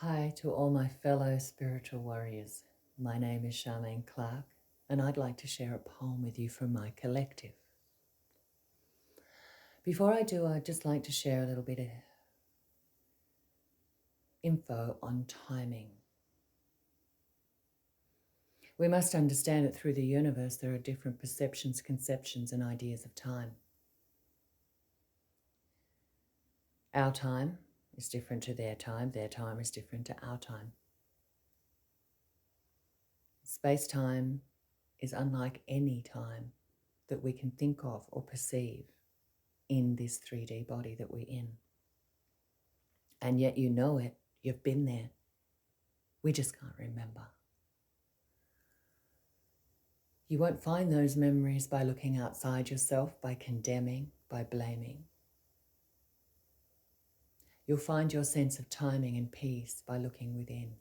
Hi to all my fellow spiritual warriors. My name is Charmaine Clark, and I'd like to share a poem with you from my collective. Before I do, I'd just like to share a little bit of info on timing. We must understand that through the universe there are different perceptions, conceptions, and ideas of time. Our time is different to their time is different to our time. Space-time is unlike any time that we can think of or perceive in this 3D body that we're in. And yet you know it, you've been there. We just can't remember. You won't find those memories by looking outside yourself, by condemning, by blaming. You'll find your sense of timing and peace by looking within.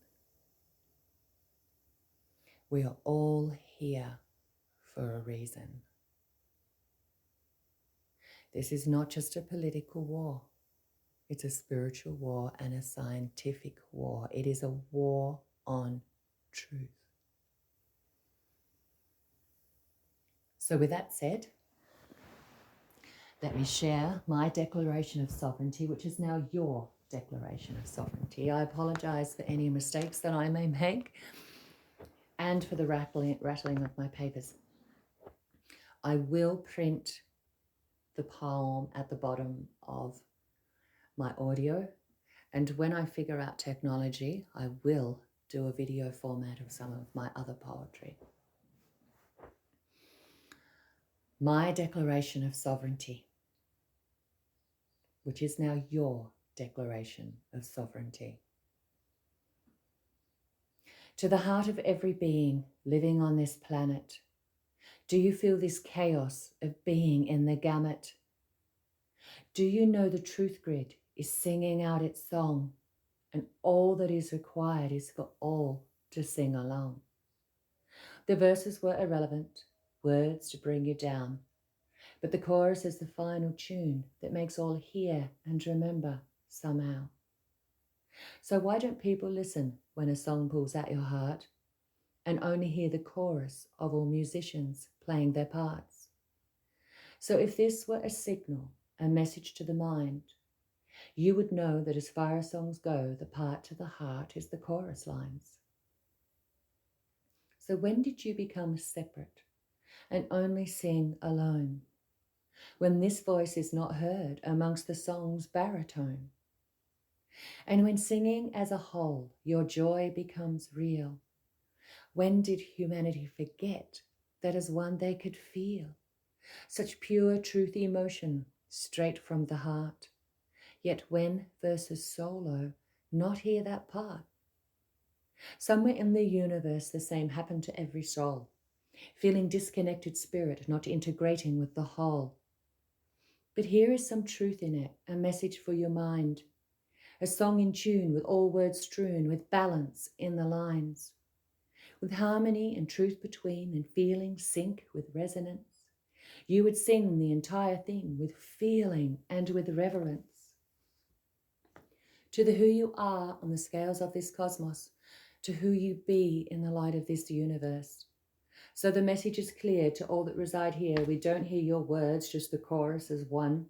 We are all here for a reason. This is not just a political war. It's a spiritual war and a scientific war. It is a war on truth. So with that said, let me share my declaration of sovereignty, which is now your declaration of sovereignty. I apologize for any mistakes that I may make and for the rattling of my papers. I will print the poem at the bottom of my audio, and when I figure out technology, I will do a video format of some of my other poetry. My declaration of sovereignty, which is now your declaration of sovereignty. To the heart of every being living on this planet, do you feel this chaos of being in the gamut? Do you know the truth grid is singing out its song, and all that is required is for all to sing along? The verses were irrelevant, words to bring you down, but the chorus is the final tune that makes all hear and remember somehow. So why don't people listen when a song pulls at your heart and only hear the chorus of all musicians playing their parts? So if this were a signal, a message to the mind, you would know that as far as songs go, the part to the heart is the chorus lines. So when did you become separate and only sing alone? When this voice is not heard amongst the song's baritone? And when singing as a whole, your joy becomes real? When did humanity forget that as one they could feel such pure truth emotion straight from the heart? Yet when verses solo, not hear that part. Somewhere in the universe the same happened to every soul, feeling disconnected spirit, not integrating with the whole. But here is some truth in it, a message for your mind, a song in tune with all words strewn, with balance in the lines, with harmony and truth between, and feeling sync with resonance. You would sing the entire thing with feeling and with reverence. To the who you are on the scales of this cosmos, to who you be in the light of this universe. So the message is clear to all that reside here. We don't hear your words, just the chorus as one.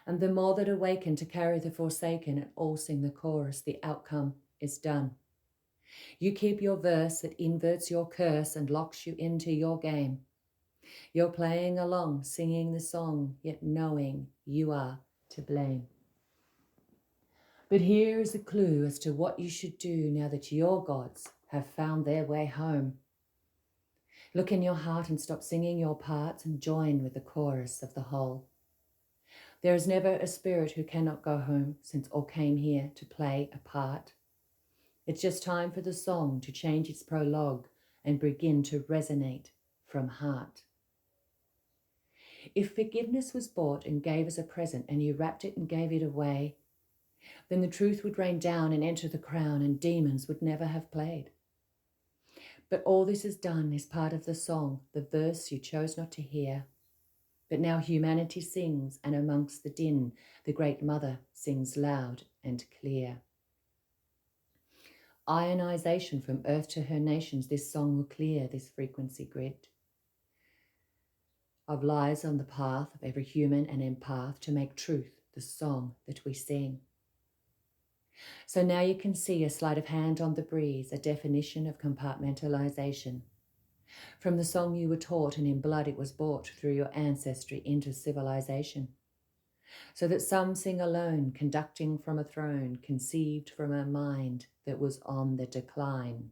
And the more that awaken to carry the forsaken and all sing the chorus, the outcome is done. You keep your verse that inverts your curse and locks you into your game. You're playing along, singing the song, yet knowing you are to blame. But here is a clue as to what you should do now that your gods have found their way home. Look in your heart and stop singing your parts and join with the chorus of the whole. There is never a spirit who cannot go home, since all came here to play a part. It's just time for the song to change its prologue and begin to resonate from heart. If forgiveness was bought and gave as a present and you wrapped it and gave it away, then the truth would rain down and enter the crown and demons would never have played. But all this is done is part of the song, the verse you chose not to hear. But now humanity sings, and amongst the din, the Great Mother sings loud and clear. ionization from earth to her nations, this song will clear this frequency grid of lies on the path of every human and empath to make truth the song that we sing. So now you can see a sleight of hand on the breeze, a definition of compartmentalization. From the song you were taught, and in blood it was brought through your ancestry into civilization. So that some sing alone, conducting from a throne, conceived from a mind that was on the decline.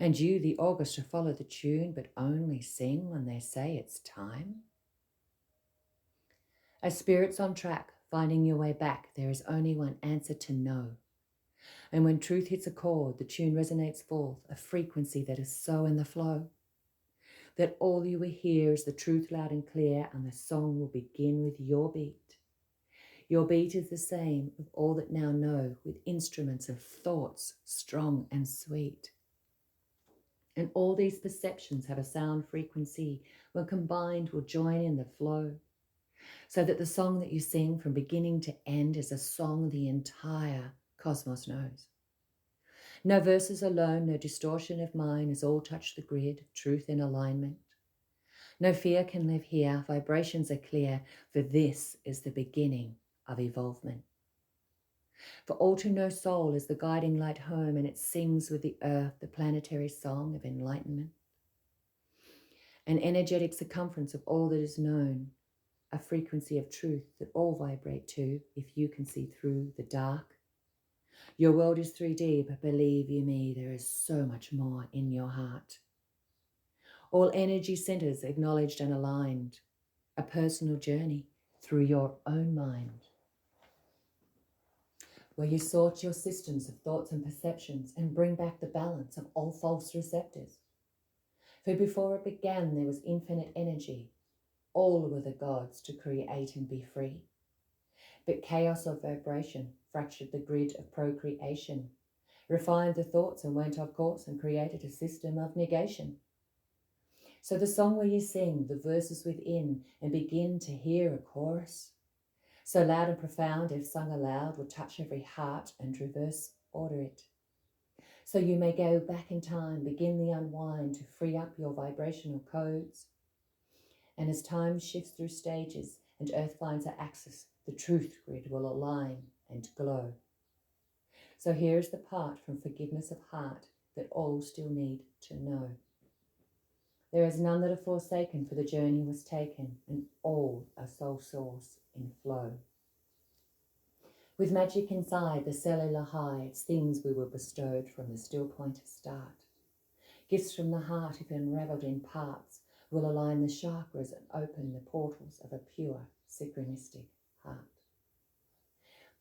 And you, the orchestra, follow the tune, but only sing when they say it's time? As spirits on track, finding your way back, there is only one answer to know. And when truth hits a chord, the tune resonates forth, a frequency that is so in the flow, that all you will hear is the truth loud and clear, and the song will begin with your beat. Your beat is the same of all that now know, with instruments of thoughts strong and sweet. And all these perceptions have a sound frequency, when combined will join in the flow, so that the song that you sing from beginning to end is a song the entire cosmos knows. No verses alone, no distortion of mine, as all touch the grid, truth in alignment. No fear can live here, vibrations are clear, for this is the beginning of evolvement. For all to know soul is the guiding light home, and it sings with the earth the planetary song of enlightenment. An energetic circumference of all that is known, a frequency of truth that all vibrate to if you can see through the dark. Your world is 3D, but believe you me, there is so much more in your heart. All energy centers acknowledged and aligned, a personal journey through your own mind, where you sort your systems of thoughts and perceptions and bring back the balance of all false receptors. For before it began, there was infinite energy. All were the gods to create and be free. But chaos of vibration fractured the grid of procreation, refined the thoughts and went off course and created a system of negation. So the song where you sing the verses within and begin to hear a chorus, so loud and profound, if sung aloud, will touch every heart and reverse order it. So you may go back in time, begin the unwind to free up your vibrational codes. And as time shifts through stages and earth finds her axis, the truth grid will align and glow. So here's the part from forgiveness of heart that all still need to know. There is none that are forsaken, for the journey was taken, and all are soul source in flow. With magic inside the cellular hides, things we were bestowed from the still point of start. Gifts from the heart, if unraveled in parts, will align the chakras and open the portals of a pure, synchronistic heart.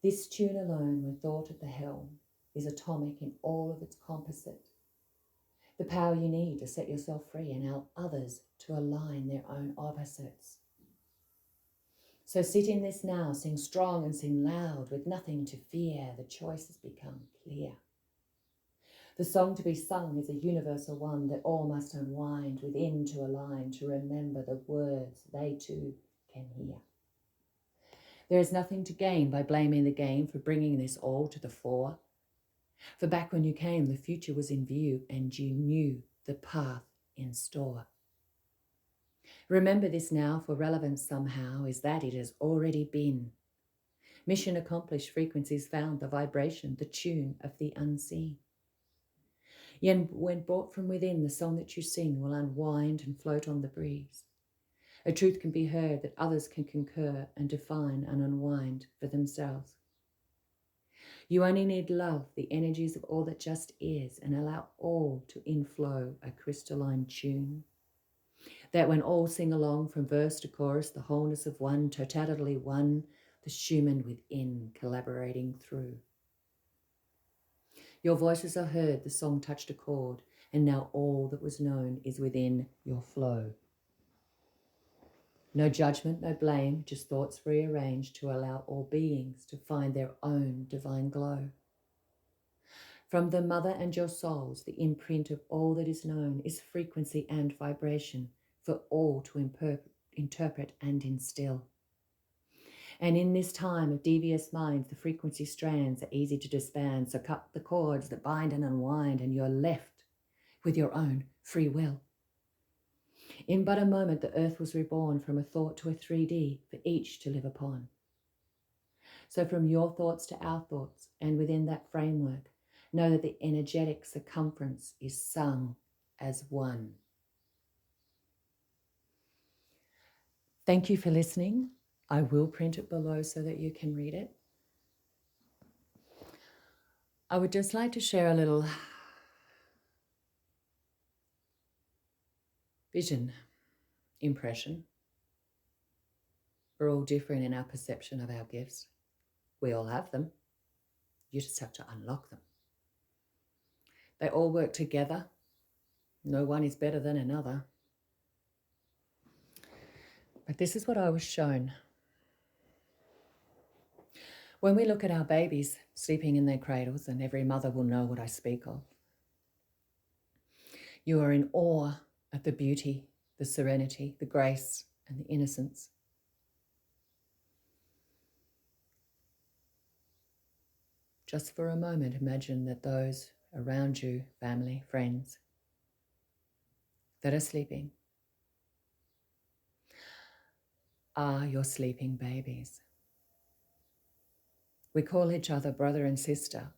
This tune alone, when thought at the helm, is atomic in all of its composite. The power you need to set yourself free and help others to align their own opposites. So sit in this now, sing strong and sing loud, with nothing to fear, the choice has become clear. The song to be sung is a universal one that all must unwind within to align, to remember the words they too can hear. There is nothing to gain by blaming the game for bringing this all to the fore. For back when you came, the future was in view and you knew the path in store. Remember this now, for relevance somehow is that it has already been. Mission accomplished, frequencies found, the vibration, the tune of the unseen. Yet when brought from within, the song that you sing will unwind and float on the breeze. A truth can be heard that others can concur and define and unwind for themselves. You only need love, the energies of all that just is, and allow all to inflow a crystalline tune. That when all sing along from verse to chorus, the wholeness of one, totality one, the Schumann within collaborating through. Your voices are heard, the song touched a chord, and now all that was known is within your flow. No judgment, no blame, just thoughts rearranged to allow all beings to find their own divine glow. From the mother and your souls, the imprint of all that is known is frequency and vibration for all to interpret and instill. And in this time of devious minds, the frequency strands are easy to disband. So cut the cords that bind and unwind, and you're left with your own free will. In but a moment, the earth was reborn from a thought to a 3D for each to live upon. So from your thoughts to our thoughts, and within that framework, know that the energetic circumference is sung as one. Thank you for listening. I will print it below so that you can read it. I would just like to share a little vision impression. We're all different in our perception of our gifts. We all have them. You just have to unlock them. They all work together. No one is better than another. But this is what I was shown. When we look at our babies sleeping in their cradles, and every mother will know what I speak of, you are in awe at the beauty, the serenity, the grace, and the innocence. Just for a moment, imagine that those around you, family, friends, that are sleeping, are your sleeping babies. We call each other brother and sister.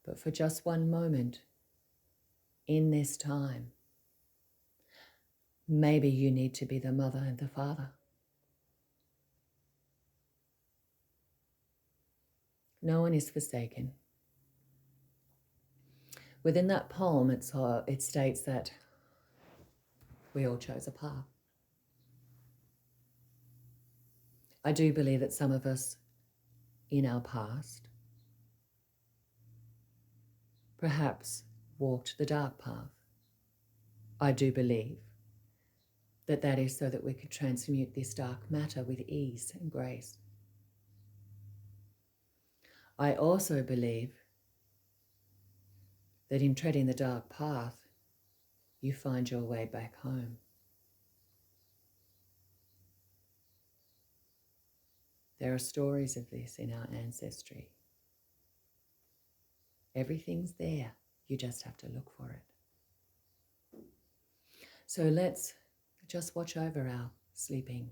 But for just one moment in this time, maybe you need to be the mother and the father. No one is forsaken. Within that poem, it states that we all chose a path. I do believe that some of us in our past perhaps walked the dark path. I do believe that that is so that we could transmute this dark matter with ease and grace. I also believe that in treading the dark path, you find your way back home. There are stories of this in our ancestry. Everything's there. You just have to look for it. So let's just watch over our sleeping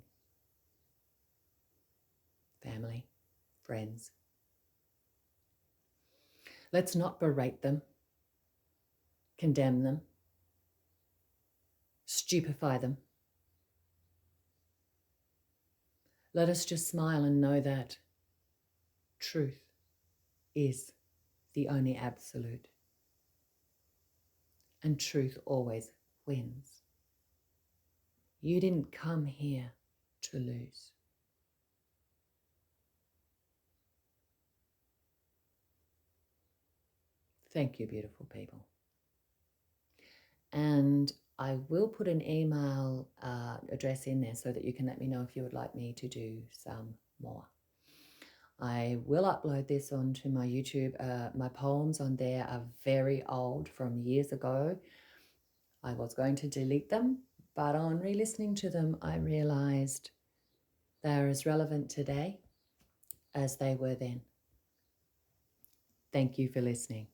family, friends. Let's not berate them, condemn them, stupefy them. Let us just smile and know that truth is the only absolute. And truth always wins. You didn't come here to lose. Thank you, beautiful people. And I will put an email address in there so that you can let me know if you would like me to do some more. I will upload this onto my YouTube. My poems on there are very old, from years ago. I was going to delete them, but on re-listening to them, I realized they're as relevant today as they were then. Thank you for listening.